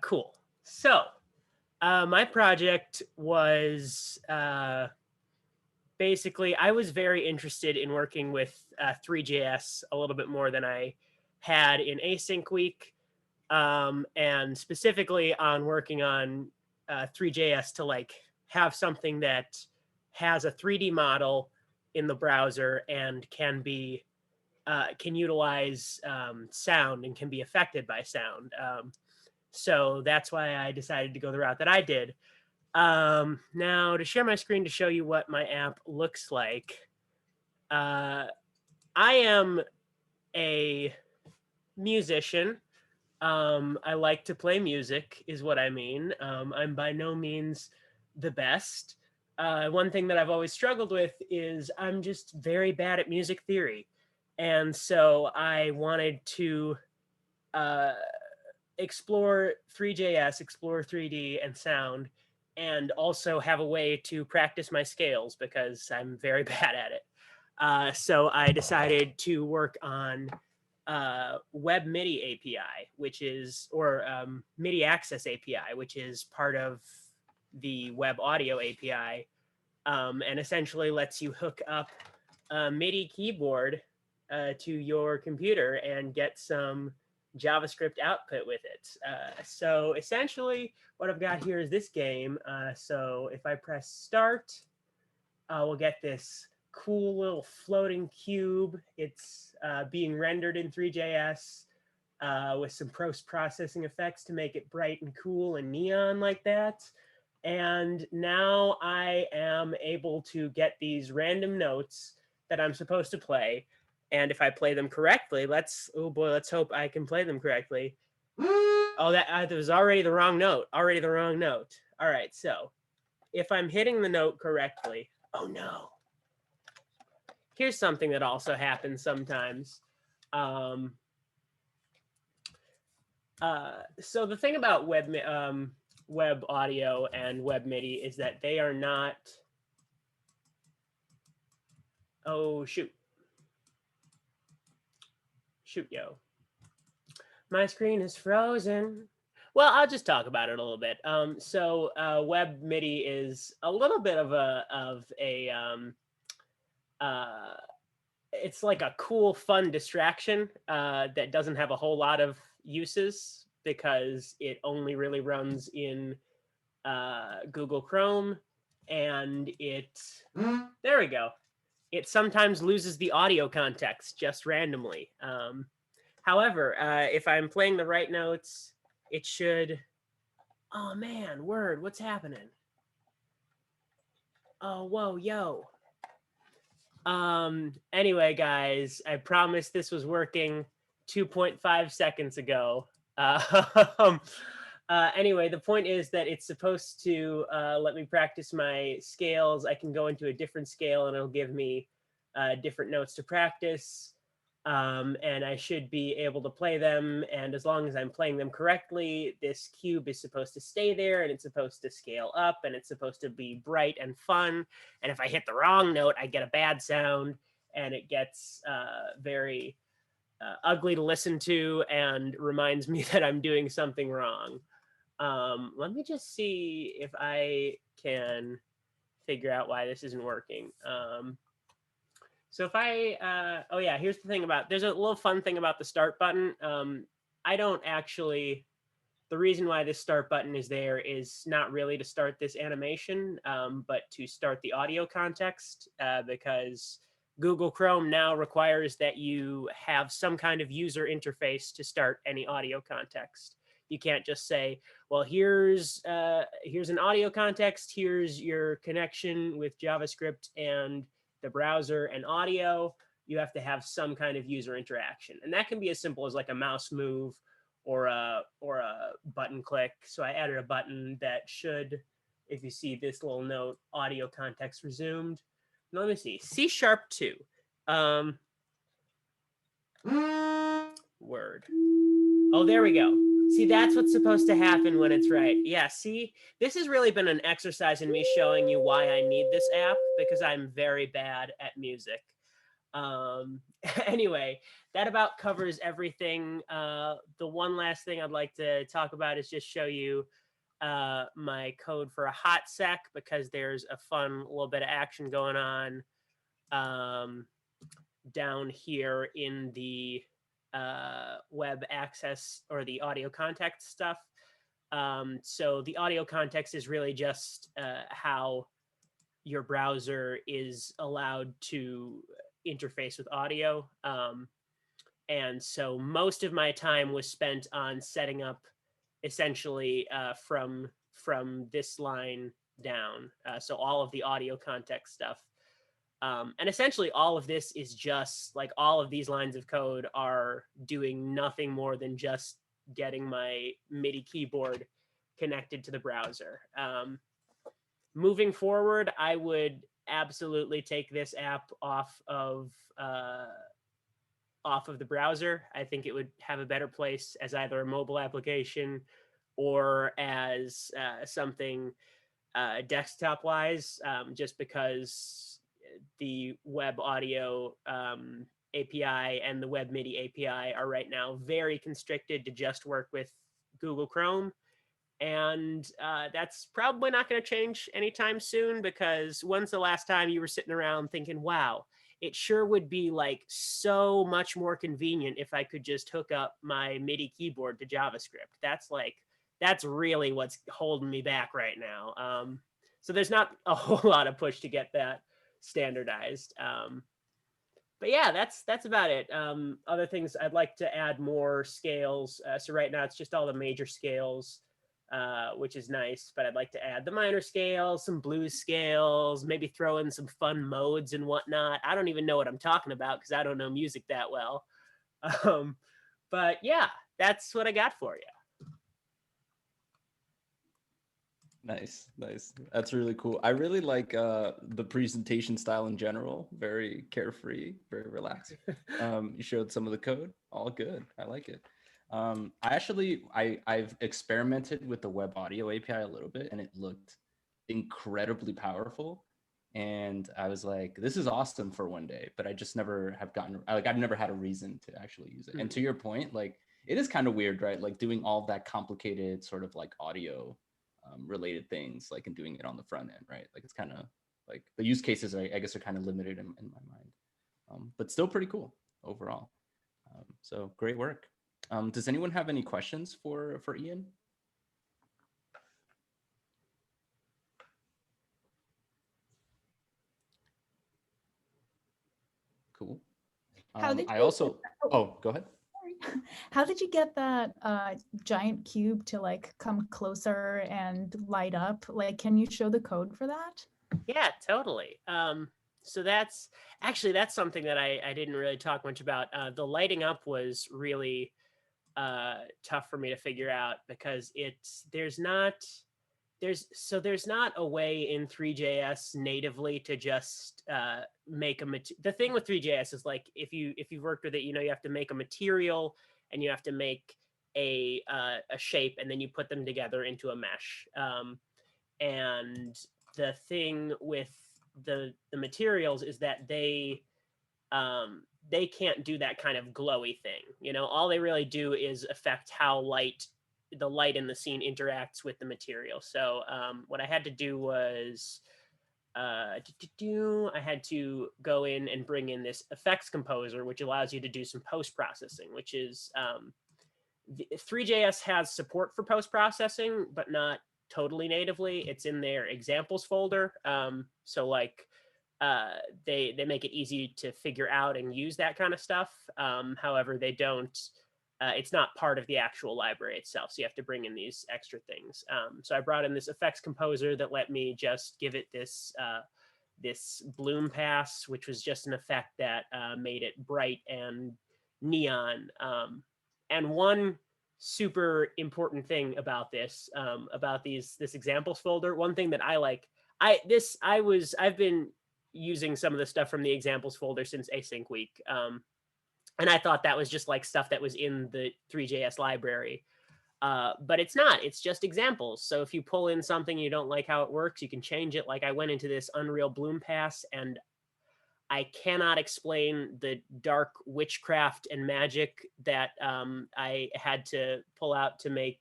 Cool. So, my project was basically, I was very interested in working with 3JS a little bit more than I had in async week, and specifically on working on 3JS to like have something that has a 3D model in the browser and can utilize sound and can be affected by sound. So that's why I decided to go the route that I did. Now to share my screen to show you what my app looks like. I am a musician. I like to play music is what I mean. I'm by no means the best. One thing that I've always struggled with is I'm just very bad at music theory. And so I wanted to uh, explore 3JS, explore 3D and sound, and also have a way to practice my scales because I'm very bad at it. So I decided to work on Web MIDI API, which is, or MIDI Access API, which is part of the Web Audio API, and essentially lets you hook up a MIDI keyboard to your computer and get some JavaScript output with it. So essentially what I've got here is this game. So if I press start, we'll get this cool little floating cube. It's being rendered in 3JS with some post-processing effects to make it bright and cool and neon like that. And now I am able to get these random notes that I'm supposed to play. And if I play them correctly, oh boy, let's hope I can play them correctly. Oh, that was already the wrong note. Already the wrong note. All right, so if I'm hitting the note correctly, oh no. Here's something that also happens sometimes. So the thing about web audio and web MIDI is that they are not. Oh shoot. Shoot, yo. My screen is frozen. Well, I'll just talk about it a little bit. So web MIDI is a little bit of it's like a cool, fun distraction that doesn't have a whole lot of uses because it only really runs in Google Chrome, and there we go. It sometimes loses the audio context just randomly. However, if I'm playing the right notes, it should. Oh man, word, what's happening? Oh, whoa, yo. Anyway, guys, I promised this was working 2.5 seconds ago. Anyway, the point is that it's supposed to let me practice my scales. I can go into a different scale and it'll give me different notes to practice. And I should be able to play them. And as long as I'm playing them correctly, this cube is supposed to stay there and it's supposed to scale up and it's supposed to be bright and fun. And if I hit the wrong note, I get a bad sound and it gets very ugly to listen to and reminds me that I'm doing something wrong. Let me just see if I can figure out why this isn't working. So if oh yeah, here's the thing there's a little fun thing about the start button. I don't actually, the reason why this start button is there is not really to start this animation, but to start the audio context, because Google Chrome now requires that you have some kind of user interface to start any audio context. You can't just say, well, here's an audio context, here's your connection with JavaScript and the browser and audio. You have to have some kind of user interaction. And that can be as simple as like a mouse move or a button click. So I added a button that should, if you see this little note, audio context resumed. Now, let me see, C#2. Word. Oh, there we go. See, that's what's supposed to happen when it's right. Yeah, see, this has really been an exercise in me showing you why I need this app, because I'm very bad at music. Anyway, that about covers everything. The one last thing I'd like to talk about is just show you my code for a hot sec, because there's a fun little bit of action going on down here in the web access or the audio context stuff. So the audio context is really just how your browser is allowed to interface with audio. And so most of my time was spent on setting up essentially from this line down. So all of the audio context stuff. And essentially all of this is just like, all of these lines of code are doing nothing more than just getting my MIDI keyboard connected to the browser. Moving forward, I would absolutely take this app off of the browser. I think it would have a better place as either a mobile application or as something desktop wise, just because the web audio API and the web MIDI API are right now very constricted to just work with Google Chrome. And that's probably not going to change anytime soon, because when's the last time you were sitting around thinking, wow, it sure would be like so much more convenient if I could just hook up my MIDI keyboard to JavaScript. That's really what's holding me back right now. So there's not a whole lot of push to get that standardized. But yeah, that's about it. Other things, I'd like to add more scales. So right now it's just all the major scales, which is nice, but I'd like to add the minor scales, some blues scales, maybe throw in some fun modes and whatnot. I don't even know what I'm talking about because I don't know music that well. But yeah, that's what I got for you. Nice. That's really cool. I really like the presentation style in general. Very carefree, very relaxed. You showed some of the code. All good. I like it. I've experimented with the web audio API a little bit, and it looked incredibly powerful. And I was like, this is awesome for one day, but I just never have I've never had a reason to actually use it. Mm-hmm. And to your point, like, it is kind of weird, right? Like doing all that complicated sort of like audio related things, like, and doing it on the front end, right? Like, it's kind of like the use cases I guess are kind of limited in my mind, but still pretty cool overall. So great work. Does anyone have any questions for Ian? Cool. I also, go ahead. How did you get that giant cube to like come closer and light up? Like, can you show the code for that? Yeah, totally. So that's something that I didn't really talk much about. The lighting up was really tough for me to figure out, because there's not a way in 3JS natively to just make the thing with 3JS is, like, if you've worked with it, you know, you have to make a material and you have to make a shape, and then you put them together into a mesh. And the thing with the materials is that they can't do that kind of glowy thing. You know, all they really do is affect how the light in the scene interacts with the material. So what I had to do was I had to go in and bring in this effects composer, which allows you to do some post-processing, which is 3JS has support for post-processing, but not totally natively. It's in their examples folder. So like they make it easy to figure out and use that kind of stuff. However, they don't, it's not part of the actual library itself. So you have to bring in these extra things. So I brought in this effects composer that let me just give it this bloom pass, which was just an effect that made it bright and neon. And one super important thing about this examples folder, one thing that I like, I've been using some of the stuff from the examples folder since async week. And I thought that was just like stuff that was in the 3JS library. But it's not, it's just examples. So if you pull in something you don't like how it works, you can change it. Like I went into this Unreal Bloom Pass, and I cannot explain the dark witchcraft and magic that I had to pull out to make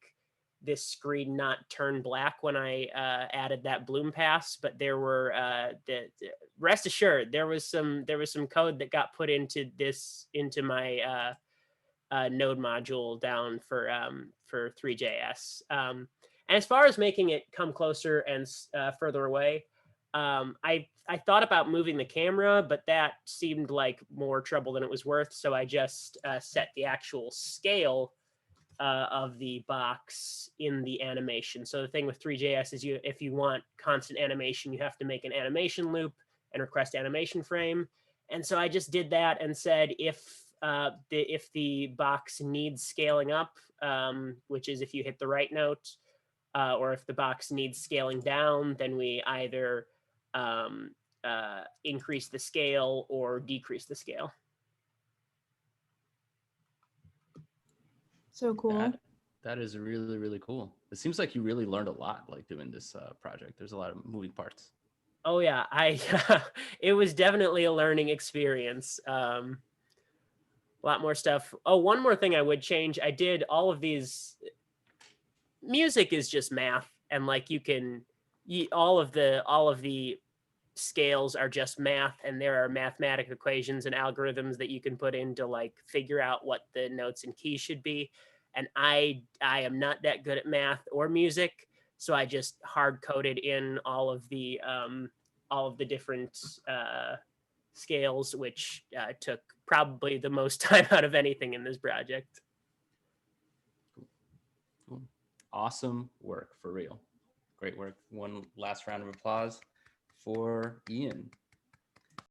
this screen not turn black when I added that bloom pass. But there were rest assured there was some code that got put into my node module down for 3JS. And as far as making it come closer and further away, I thought about moving the camera, but that seemed like more trouble than it was worth. So I just set the actual scale of the box in the animation. So the thing with 3JS is if you want constant animation, you have to make an animation loop and request animation frame. And so I just did that and said if the box needs scaling up, which is if you hit the right note, or if the box needs scaling down, then we either increase the scale or decrease the scale. So cool. That is really, really cool. It seems like you really learned a lot like doing this project. There's a lot of moving parts. Oh yeah, it was definitely a learning experience. A lot more stuff. Oh, one more thing I would change. I did all of these. Music is just math, and like all of the scales are just math, and there are mathematic equations and algorithms that you can put in to like figure out what the notes and keys should be. And I am not that good at math or music, so I just hard coded in all of the different scales, which took probably the most time out of anything in this project. Cool. Awesome work, for real. Great work. One last round of applause for Ian.